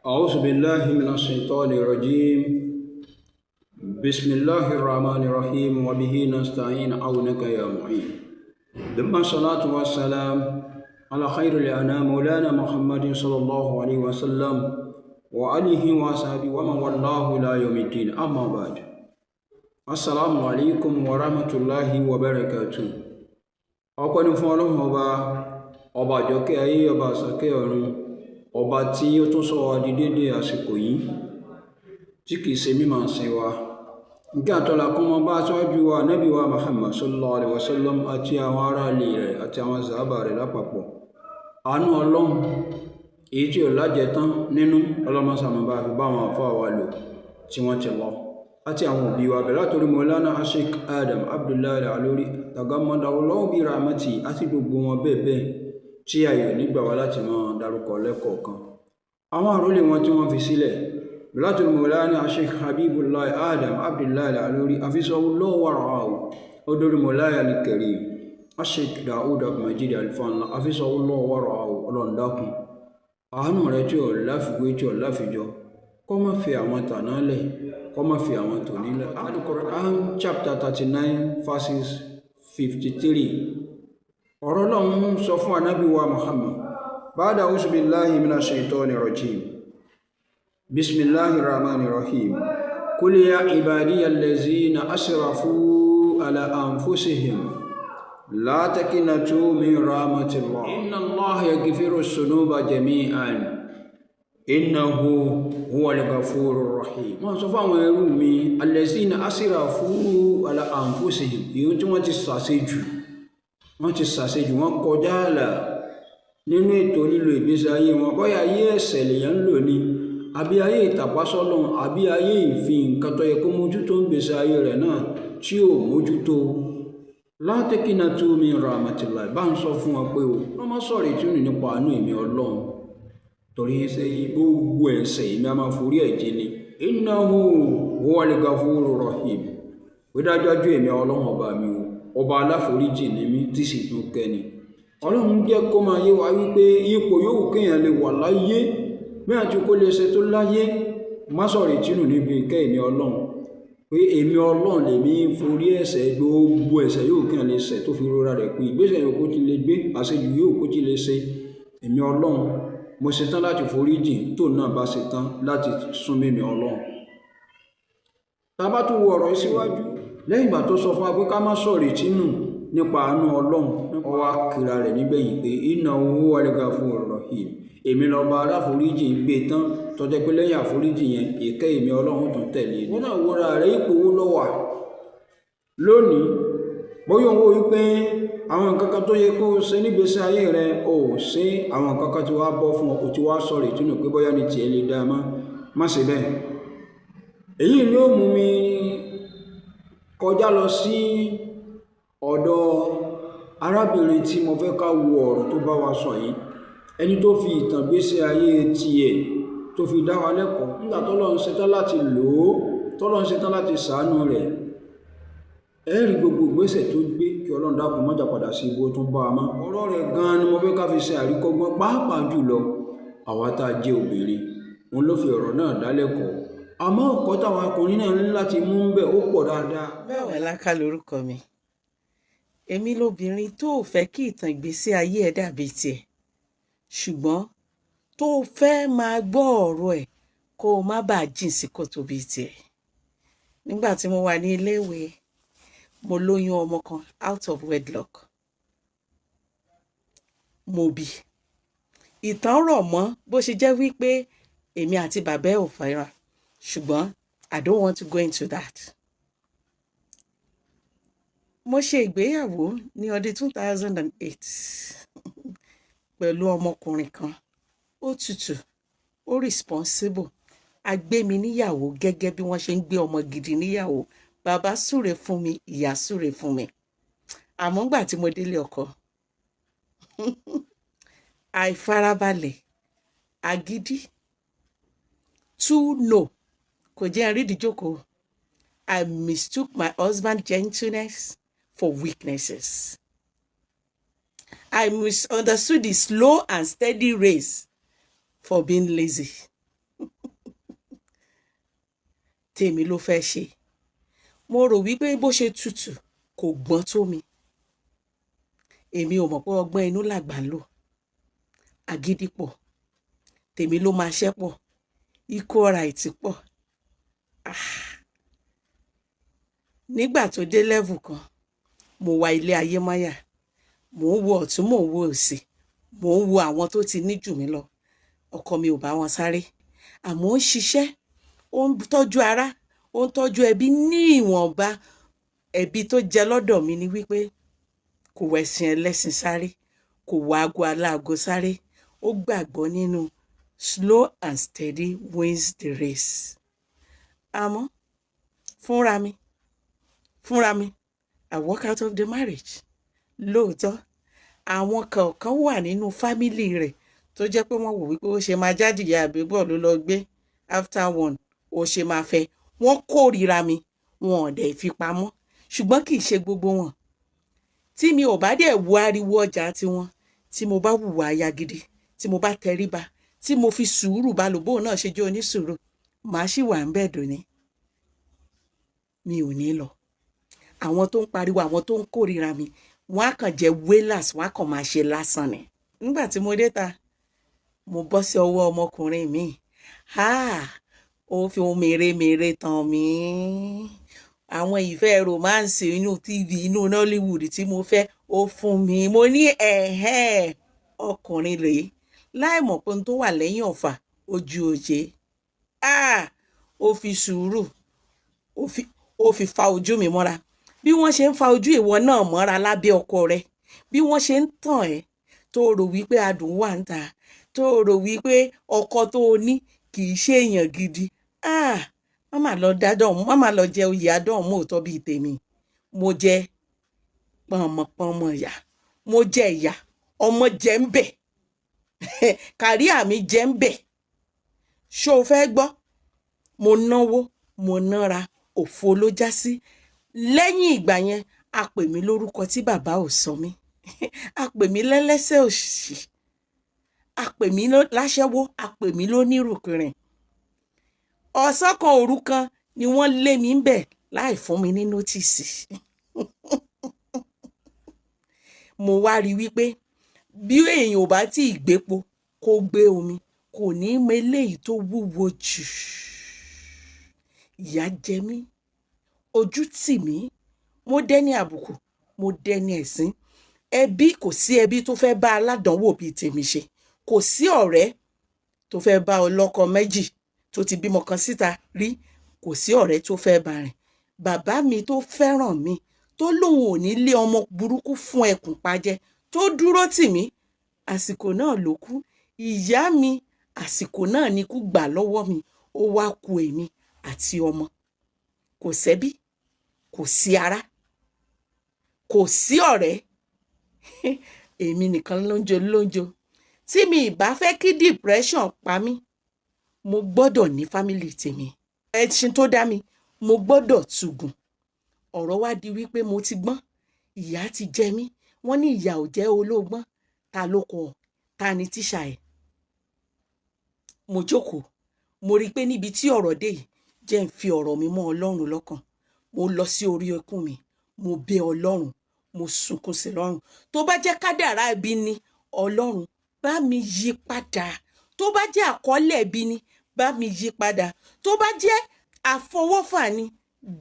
أعوذ بالله من الشيطان الرجيم. بسم الله الرحمن الرحيم وبه نستعين عونك يا معين. ثم الصلاة والسلام على خير الأنام مولانا محمد صلى الله عليه وسلم وآله وصحبه ومن والله إلى يوم الدين. أما بعد، السلام عليكم ورحمة الله وبركاته. ọpẹ́ ni fún Ọlọ́run ọba àjọkẹ́ ayé, ọba àsàkẹ́ ọ̀run, ọba tí ó tún sọ wá di dédé àsìkò yìí tí kìí ṣe mímọ̀ ṣe wa. Nǹkan àtọ́lá kún mọ́ bá aṣáájú wa Ànábì wa Muhammad sallallahu alaihi wasallam àti àwọn ará ilé rẹ̀ àti àwọn sàhábà rẹ̀ lápapọ̀. Àánú Ọlọ́run èyí tí ò lájẹ tán nínú ọlọ́mọsàmọ́bá fi bá àwọn àfáà wa lò tí wọ́n ti lọ àti àwọn òbí wa bẹ̀rẹ̀ látòrí Maulana Sheikh Adam Abdullahi Al-Alori tagammadahu bi rahmati àti gbogbo wọn bẹ́ẹ̀ bẹ́ẹ̀ tí ayọ̀ nígbà wá láti máa dárúkọ lẹ́kọ̀ọ̀kan. Àwọn àrólé wọn tí wọ́n fi sílẹ̀ bẹ̀rẹ̀ látòrí Maulana Sheikh Habibullah Adam Abdullahi Al-Alori hafizahullahu wa ra'ahu odori Maulana Al-Karim Sheikh Daud Abdulmajid Al-Fanla hafizahullahu wa ra'ahu ọlọ́ndàkùn àánú rẹ̀ tí ò láfiwé tí ò láfijọ́ kó má fi àwọn tàná lẹ̀, kó má fi àwọn tòní lẹ̀. Al-Quran chapter 39 verses 53. ọ̀rọ̀ Ọlọ́run sọ fún Ànábì wa Muhammad ba'da a'udhu billahi minash shaitani rajim. Bismillahir rahmanir rahim. Qul ya ibadiyal ladzina asrafu ala anfusihim la taqnatu min rahmatillah inna Allaha yaghfiru dhunuba jami'an innahu huwal ghafurur rahim. Wọ́n sọ fún àwọn ẹrú mi allazina asrafu ala anfusihim, ìyẹn tí wọ́n ti ṣàṣejù, wọ́n kọjá ààlà nínú ètò lílo ìgbésí ayé wọn. Bóyá ayé ẹ̀ṣẹ̀ lèèyàn ń lò ní, àbí ayé ìtàpásọ́lọ́run, àbí ayé ìfi nǹkan tó yẹ kó mójútó ń gbèsè ayé rẹ̀ náà tí ò mójútó. La taqnatu min rahmatillah, bá ń sọ fún wọn pé wọ́n má sọ̀rọ̀ ìtúnú nípa àánú èmi Ọlọ́run, torí ṣe gbogbo ẹ̀ṣẹ̀ èmi a máa forí ẹ̀ jì ni. Innahu huwal ghafurur rahim, ó dájúdájú èmi Ọlọ́run ọba mi ọba aláforíjì ni mí tí sì tún kẹ́ni. Ọlọ́run jẹ́ kó máa yé wa wípé ipò yòówù kéèyàn lè wà láyé bí àti kó lè ṣe tó láyé, má sọ̀rọ̀ ìtúnú níbi ìkẹ́ èmi Ọlọ́run, pé èmi Ọlọ́run lèmi forí ẹ̀ṣẹ̀ gbogbo ẹ̀ṣẹ̀ yòówù kéèyàn lè ṣẹ̀ tó fi rora rẹ̀ pé ìgbésẹ̀ yòówù kó ti lè gbé, àṣejù yòówù kó ti lè ṣe, èmi Ọlọ́run mo ṣetán láti foríjì tó náà bá ṣetán láti sún mímí Ọlọ́run. Tá bá tún wo ọ̀rọ̀ yìí síwájú, lẹ́yìn ìgbà tó sọ fún wa pé ká má sọ̀rọ̀ ìtínú nípa àánú Ọlọ́run, ó wá kíra rẹ̀ nígbẹ̀yìn pé innahu huwal ghafurur rahim, èmi lọ́ba aláforíjì ń gbé tán tó jẹ́ pé lẹ́yìn àforíjì yẹn ìkẹ́ èmi Ọlọ́run tún tẹ̀lé. wọ́n náà wọra rẹ̀ ipò owó lọ́wà lónìí, bóyá owó wípé àwọn nǹkan kan tó yẹ kó o ṣe nígbésí ayé rẹ ò ṣe, àwọn nǹkan kan tí wàá bọ́ fún ọ, kò tí wàá sọ̀rọ̀ ìtínú pé bóyá ní tiẹ̀ lè dá a má ṣe bẹ́ẹ̀. èyí ni ó mú mi kọjá lọ sí ọ̀dọ̀ arábìnrin tí mo fẹ́ ká wo ọ̀rọ̀ tó bá wa sọ yìí, ẹni tó fi ìtàn gbésí ayé tiẹ̀ tó fi dá wa lẹ́kọ̀ọ́ nígbà tọ́lọ́run ṣetán láti lò ó, tọ́lọ́run ṣetán láti ṣàánú rẹ̀. Rí gbogbo ìgbésẹ̀ tó gbé, kí Ọlọ́run dákun má jà padà sí ibo tó bá a mọ́. ọ̀rọ̀ rẹ̀ gan-an ni mo fẹ́ ká fi ṣe àríkọ́gbọ́n, pàápàá jùlọ àwa tá a jẹ́ obìnrin. Òun ló fi ọ̀rọ̀ náà dá lẹ́kọ̀ọ́, àmọ́ ọ̀pọ̀ táwọn ọkùnrin náà ní láti mú ń bẹ̀ ó pọ̀ dáadáa. Mẹ́wàláká lorúkọ mi. Èmi lobìnrin tó fẹ́ kí ìtàn ìgbésí ayé ẹ̀ dàbí tiẹ̀, ṣùgbọ́n tó fẹ́ máa gbọ́ ọ̀rọ̀ ẹ̀ kó o má bàa jìn sí kòtò bíi tiẹ̀. Nígbà tí mo wà ní iléèwé, mo lóyún ọmọ kan out of wedlock. Mo bí. Ìtàn rọ̀ mọ́ bó ṣe jẹ́ wípé èmi àti bàbá ẹ̀ ò fẹ́ràn, ṣùgbọ́n I don't want to go into that. Mo ṣe ìgbéyàwó ní ọdún 2008 pẹ̀lú ọmọkùnrin kan. Ó tutù, ó responsible. A gbé mi níyàwó gẹ́gẹ́ bí wọ́n ṣe ń gbé ọmọ gidi níyàwó. Bàbá súre fún mi, ìyá súre fún mi. Àmọ́ ńgbà tí mo délé ọkọ, àìfarabalẹ̀, agídí, too no, kò jẹ́ n rí ìdíjókòó. I mistook my husband's gentleness for weaknesses. I misunderstood the slow and steady race for being lazy. tèmi ló fẹ́ ṣe. Mo rò wípé bó ṣe tutù kò gbọ́n tó mi. Èmi ò mọ̀ pé ọgbọ́n inú làgbà ń lò. Agídí pọ̀, tèmi ló máa ṣẹ́ pọ̀, equal right pọ̀. Nígbà tó dé level kan, mo wa ilé ayé máyà, mò ń wo ọ̀tún, mò ń wo òsì, mò ń wo àwọn tó ti ní jù mí lọ. Ọkọ mi ò bá wọn sáré, àmọ́ ó ń ṣiṣẹ́, ó ń tọ́jú ara, ó ń tọ́jú ẹbí ní ìwọ̀nba. Ẹbí tó jẹ lọ́dọ̀ mi ni wípé kò wẹ̀sìn ẹlẹ́sìn sáré, kò wọ aago aláago sáré. Ó gbàgbọ́ nínú slow and steady wins the race. Àmọ́ fúnra mi, I walk out of the marriage. Lóòótọ́, àwọn kọ̀ọ̀kan wà nínú fámìlì rẹ̀ tó jẹ́ pé wọ́n wò wípé ó ṣe máa jádìyà àbígbọ̀ ló lọ gbé after one, ó ṣe máa fẹ́. Wọ́n kórìíra mi, wọn ò dẹ̀ fi pamọ́. Ṣùgbọ́n kì í ṣe gbogbo wọn. Tí mi ò bá dẹ̀ wo ariwo ọjà tiwọn, tí mo bá hùwà aya gidi, tí mo bá tẹríba, tí mo fi sùúrù bá lò bóun náà ṣe jẹ́ onísùúrù, màá ṣì wà ń bẹ̀ dòní. Mi ò ní lọ. Àwọn tó ń pariwo, àwọn tó ń kórìíra mi, wọ́n á kàn jẹ́ wailers, wọ́n á kàn máa ṣe lásán ni. Nígbà tí mo dé ta, mo bọ́ sí ọwọ́ ọmọkùnrin mi. Ó fi ohun mèremère tàn mí. Àwọn ìfẹ́ romance inú TV, inú Nollywood tí mo fẹ́, ó fún mi. Mo ní ọkùnrin rèé. Láì mọ̀ pé ohun tó wà lẹ́yìn ọ̀fà ojú òjé. Ó fi sùúrù, ó fi fa ojú mi mọ́ra. Bí wọ́n ṣe ń fa ojú ìwọ náà mọ́ra lábẹ́ ọkọ rẹ, bí wọ́n ṣe ń tàn ẹ́, tó rò wípé adùn wà ń ta, tó rò wípé ọkọ tó o ní kì í ṣe èèyàn gidi. Má má lọ jẹ oyè adọ́hùn mọ́ọ̀tọ́ bíi tèmi. Mo jẹ pọ̀nmọ̀pọ̀nmọ̀ ìyà, mo jẹ ìyà, ọmọ jẹ ń bẹ̀, kàríà mi jẹ ń bẹ̀. Ṣó o fẹ́ gbọ́? Mo náwó, mo nára, òfo ló já sí. Lẹ́yìn ìgbà yẹn, a pè mí lórúkọ tí bàbá ò sọ mí. A pè mí lẹ́lẹ́sẹ̀ òṣì, a pè mí láṣẹ́wó, a pè mí lónírùnkìrìn. Ọ̀sán kan òru kan ni wọ́n lé mi ń bẹ̀ láì fún mi ní nótìsì. Mo wá rí wípé bí èèyàn ò bá tí ì gbépo kó gbé omi, kò ní mọ eléyìí tó wúwo jù. Ìyà jẹ mí, ojú tì mí, mo dẹni àbùkù, mo dẹni ẹ̀sín. Ẹbí, kò sí ẹbí tó fẹ́ bá aládánwò bíi tèmi ṣe. Kò sí ọ̀rẹ́ tó fẹ́ bá ọlọ́kọ méjì tó ti bímọ kan síta rí. Kò sí ọ̀rẹ́ tó fẹ́ bá rìn. Bàbá mi tó fẹ́ràn mi, tó lóun ò ní lé ọmọ burúkú fún ẹkùn pajẹ, tó dúró tì mí, àsìkò náà ló kú. Ìyá mi, àsìkò náà ni kú gbà lọ́wọ́ mi. Ó wá ku èmi àti ọmọ. Kò sẹ́bí, kò sí ará, kò sí ọ̀rẹ́. Èmi nìkan lóúnjẹ. Tí mi ìbá fẹ́ kí depression pa mí, mo gbọ́dọ̀ ní family tèmi. Ẹṣin tó dá mi, mo gbọ́dọ̀ tùgùn. Ọ̀rọ̀ wá di wípé mo ti gbọ́n, ìyà ti jẹ mí. Wọ́n ní ìyà ò jẹ́ ológbọ́n, ta ló kọ́ ọ, ta ni tíṣà ẹ̀. Mo jókòó, mo rí i pé níbi tí ọ̀rọ̀ dé yìí, jẹ́ ń fi ọ̀rọ̀ mi mọ́ Ọlọ́run lọ́kàn. Mo lọ sí orí ẹkún mi, mo bẹ̀ Ọlọ́run, mo sunkún sí lọ́rùn. Tó bá jẹ́ kádàrá ẹbí ni, Ọlọ́run bá mi yí padà. Tó bá jẹ́ àkọọ́lẹ̀ ẹbí ni, bá mi yí padà. Tó bá jẹ́ àfọwọ́fà ni,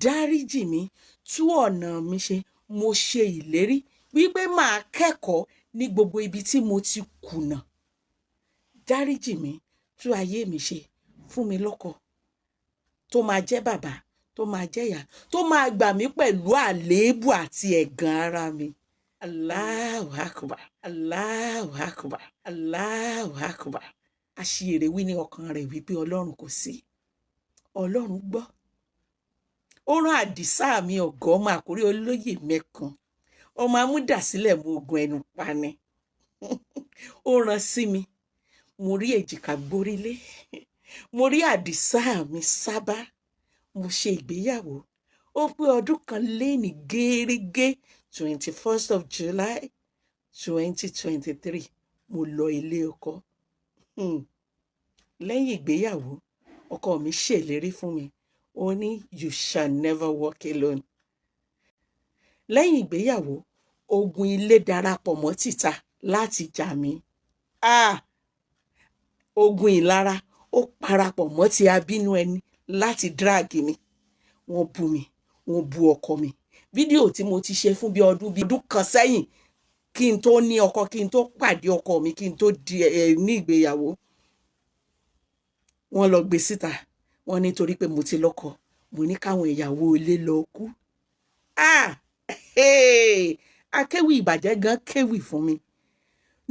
dáríjì mi, tú ọ̀nà mi ṣe. Mo ṣe ìlérí wípé màá kẹ́kọ̀ọ́ ní gbogbo ibi tí mo ti kùnà. Dáríjì mi, tú ayé mi ṣe, fún mi lọ́kọ tó máa jẹ́ bàbá, tó máa jẹ́ ìyá, tó máa gbà mí pẹ̀lú àléébù àti ẹ̀gàn ara mi. Allahu Akbar, Allahu Akbar, Allahu Akbar. Aṣiwèrè wí ní ọkàn rẹ̀ wípé Ọlọ́run kò sí. Ọlọ́run gbọ́. Ó rán Àdìsá mi ọ̀gọ́ ọmọ Àkúrẹ́ olóyè mẹ́kan, ọmọ amúdàsílẹ̀ mú ogun ẹnu pani. Ó rán sí mi. Mo rí èjìká gbórílé. Mo rí Àdìsá mi sábà. Mo ṣe ìgbéyàwó. Ó pé ọdún kan léni gẹ́rẹ́gẹ́ 21st of July 2023. Mo lọ ilé ọkọ. Lẹ́yìn ìgbéyàwó, ọkọ mi ṣèlérí fún mi. ó ní you shall never walk alone. Lẹ́yìn ìgbéyàwó ogun ilé darapọ̀ mọ́ tìta láti jà mí. Ogun ìlara ó parapọ̀ mọ́ ti abínú ẹni láti drag mi. Wọ́n bú mi, wọ́n bú ọkọ mi. Fídíò tí mo ti ṣe fún bí ọdún kan sẹ́yìn kí n tó ní ọkọ, kí n tó pàdé ọkọ mi, kí n tó ní ìgbéyàwó, wọ́n lọ gbé síta. Wọ́n nítorí pé mo ti lọ́kọ, mo ní káwọn ìyàwó ilé lọ kú. Akéwì ìbàjẹ́ gan kéwì fún mi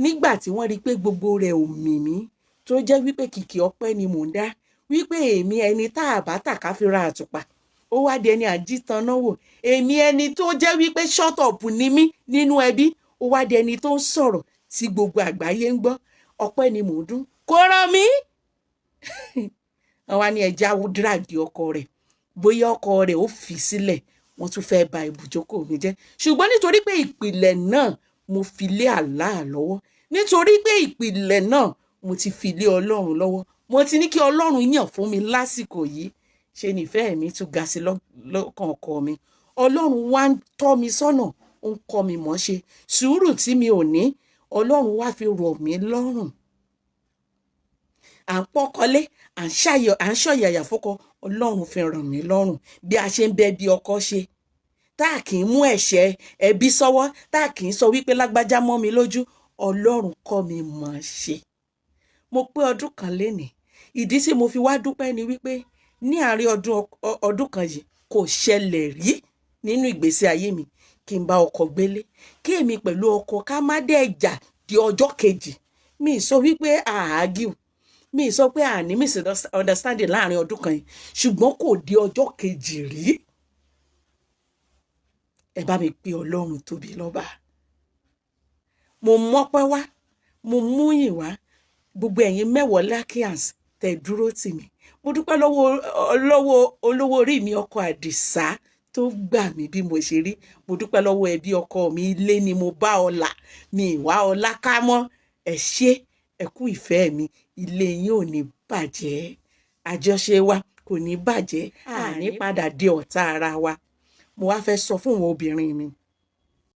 nígbà tí wọ́n rí pé gbogbo rẹ̀ ò mì mí, tó jẹ́ wípé kìkì ọpẹ́ ni mò ń dá, wípé èmi ẹni tá a bá tà ká fi ra àtùpà, ó wá di ẹni àjítan náà wò. Èmi ẹni tó jẹ́ wípé shut up ni mí nínú ẹbí, ó wá di ẹni tó ń sọ̀rọ̀ tí gbogbo àgbáyé ń gbọ́. Ọpẹ́ ni mò ń dún, kò ràn mí. Wọ́n wá ní ẹja díràgì ọkọ rẹ̀, bóyá ọkọ rẹ̀ ó fi sílẹ̀, wọ́n tún fẹ́ ba ibùjókòó mi jẹ́. Ṣùgbọ́n nítorí pé ìpìlẹ̀ náà mo fi lé Allah lọ́wọ́, nítorí pé ìpìlẹ̀ náà mo ti fi lé Ọlọ́run lọ́wọ́, mo ti ní kí Ọlọ́run yàn fún mi lásìkò yìí, ṣe nífẹ̀ẹ́ mi tún ga sí lọ́kàn ọkọ mi. Ọlọ́run wá ń tọ́ mi sọ́nà, ó ń kọ́ mi mọ̀ ṣe. Sùúrù tí mi ò ní, Ọlọ́run wá fi rọ̀ mí lọ́rùn. À ń pọ́kọlé, à ń ṣọ̀yàyà fọ́kọ, Ọlọ́run fi ràn mí lọ́rùn. Bí a ṣe ń bẹ bí ọkọ ṣe, tá a kì í mú ẹ̀ṣẹ̀ ẹbí sọ́wọ́, tá a kì í sọ wípé lágbájá mọ́ mi lójú, Ọlọ́run kọ́ mi mọ̀ ṣe. Mo pé ọdún kan lénìí. Ìdí tí mo fi wá dúpẹ́ ni wípé ní àárín ọdún kan yìí kò ṣẹlẹ̀ rí nínú ìgbésí ayé mi kí n bá ọkọ gbélé, kí èmi pẹ̀lú ọkọ ká má dẹ̀ jà di ọjọ́ kejì. Mi sọ wípé àágìw, mi sọ pé àní misunderstanding láàrin ọdún kan yìí, ṣùgbọ́n kò di ọjọ́ kejì rí. Ẹ bá mi pé Ọlọ́run tóbi lọ́ba. Mo mọ́pẹ́ wá, mo múyìn wá, gbogbo ẹ̀yin mẹ́wàá Lakians tẹ́ dúró tì mí. Mo dúpẹ́ lọ́wọ́ olówó orí mi ọkọ Àdìsá tó gbà mí bí mo ṣe rí. Mo dúpẹ́ lọ́wọ́ ẹbí ọkọ mi, ilé ni mo bá ọlà, mi ìwà ọlá ká mọ́. Ẹ ṣé, ẹ kú ìfẹ́ mi, ilé yín ò ní bàjẹ́, àjọṣe wa kò ní bàjẹ́, àní padà di ọ̀tá ara wa. Mo wá fẹ́ sọ fún àwọn obìnrin mi,